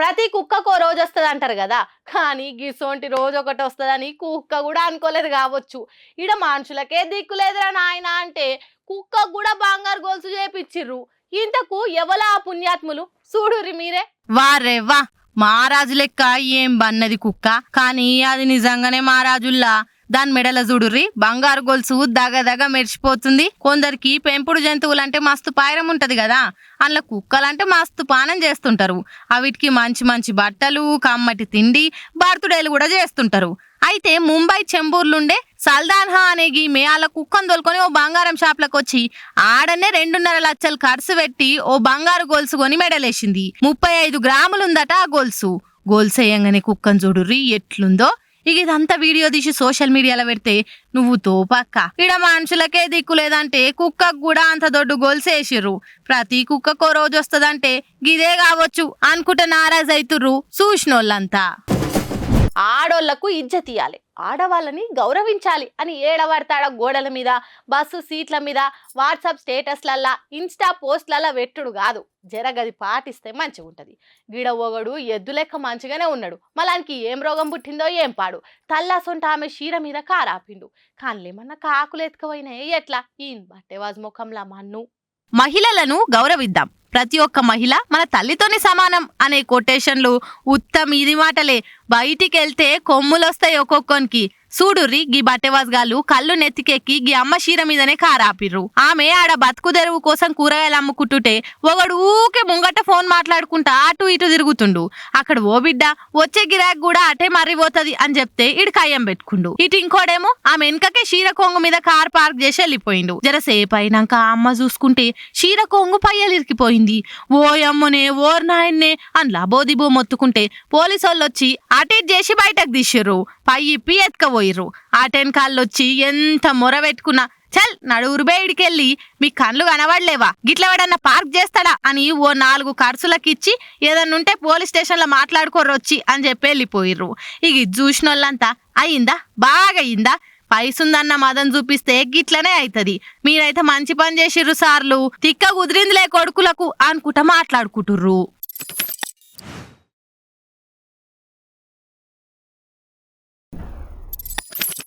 ప్రతి కుక్కకో రోజు వస్తుంది అంటారు కదా, కానీ గిసోంటి రోజు ఒకటి వస్తుందని కుక్క కూడా అనుకోలేదు కావచ్చు. ఈడ మనుషులకే దిక్కులేదురా నాయన అంటే కుక్కకు కూడా బంగారు గొలుసు చేపిచ్చిర్రు. ఇంతకు ఎవలా ఆ పుణ్యాత్ములు చూడుర్రి మీరే. వారే వా, మహారాజు లెక్క ఏం బన్నది కుక్క, కానీ అది నిజంగానే మహారాజుల్లా. దాని మెడల చూడుర్రి బంగారు గొలుసు దగదగ మెరిచిపోతుంది. కొందరికి పెంపుడు జంతువులంటే మస్తు పాయరం ఉంటది కదా, అందులో కుక్కలంటే మస్తు పానం చేస్తుంటారు. అవిటికి మంచి మంచి బట్టలు, కమ్మటి తిండి, బర్త్డేలు కూడా చేస్తుంటారు. అయితే ముంబై చెంబూర్లుండే సల్దాన్హా అనే గీమె అలా కుక్కను తోలుకొని ఓ బంగారం షాప్లకు వచ్చి ఆడనే 2.5 లక్షలు ఖర్చు పెట్టి ఓ బంగారు గొలుసు కొని మెడలేసింది. 35 గ్రాములుందట ఆ గొలుసు. గొలుసు వేయంగానే కుక్కను చూడుర్రి ఎట్లుందో. ఇక ఇదంతా వీడియో తీసి సోషల్ మీడియాలో పెడితే నువ్వు తోపక్క, ఇడ మనుషులకే దిక్కు లేదంటే కుక్కకు కూడా అంత దొడ్డు గొలుసేసిర్రు. ప్రతి కుక్కకో రోజు వస్తుందంటే గిదే కావచ్చు అనుకుంటే నారాజ్ అవుతుర్రు చూసినోళ్ళంతా. ఆడోళ్లకు ఇజ్జత్ ఇయ్యాలి, ఆడవాళ్ళని గౌరవించాలి అని ఏడబడతాడ గోడల మీద, బస్సు సీట్ల మీద, వాట్సాప్ స్టేటస్లల్లా, ఇన్స్టా పోస్ట్లల్లా వెట్టుడు కాదు. జరగది పాటిస్తే మంచిగా ఉంటుంది. గిడ ఒగడు ఎద్దు లెక్క మంచిగానే ఉన్నాడు, మళ్ళానికి ఏం రోగం పుట్టిందో ఏం పాడు. తల్లాసొంట ఆమె షీర మీద కారాపిండు, కాళ్ళేమన్నా కాకులు ఎత్తుకపోయినాయి ఎట్లా? ఈయన బట్టేవాజ్ ముఖంలా మన్ను. మహిళలను గౌరవిద్దాం, ప్రతి ఒక్క మహిళ మన తల్లితోని సమానం అనే కొటేషన్లు ఉత్తమ ఇది మాటలే. బయటికి వెళ్తే కొమ్ములొస్తాయి ఒక్కొక్కనికి. చూడుర్రి గీ బట్టెవాజ్గాళ్ళు కళ్ళు నెత్తికెక్కి గీ అమ్మ షీర మీదనే కారాపిర్రు. ఆమె ఆడ బతుకు తెరువు కోసం కూరగాయలు అమ్ముకుంటుంటే ఒకడు ఊకే ముంగట ఫోన్ మాట్లాడుకుంటా అటు ఇటు తిరుగుతుండు. అక్కడ ఓ బిడ్డ వచ్చే గిరాక్ కూడా అటే మర్రిపోతుంది అని చెప్తే ఇడు కయ్యం పెట్టుకుండు. ఇటు ఇంకోడేమో ఆమె వెనకకే షీర కొంగు మీద కార్ పార్క్ చేసి వెళ్ళిపోయిండు. జరసేపు అయినాక అమ్మ చూసుకుంటే షీర కొంగు పయ్యలిరికిపోయింది. ఓయమ్మనే ఓర్ నాయన్నే అని లబోదిబో మొత్తుకుంటే పోలీసోళ్ళు వచ్చి అటేట్ చేసి బయటకు తీసిర్రు. పై ఇప్పి ఎత్తుకపోయిర్రు. ఆ టెన్కాళ్ళొచ్చి ఎంత మొర పెట్టుకున్నా చల్ నడువురు బేడికెళ్ళి మీ కళ్ళు కనబడలేవా, గిట్లవాడన్నా పార్క్ చేస్తాడా అని ఓ 4 ఖర్చులకిచ్చి ఏదన్నుంటే పోలీస్ స్టేషన్లో మాట్లాడుకోరొచ్చి అని చెప్పి వెళ్ళిపోయిర్రు. ఇక చూసినోళ్ళంతా అయిందా బాగా అయిందా, పైసుందన్న మదం చూపిస్తే గిట్లనే అవుతుంది, మీరైతే మంచి పని చేసిర్రు సార్లు, తిక్క కుదిరిందిలే కొడుకులకు అనుకుంటా మాట్లాడుకుంటుర్రు.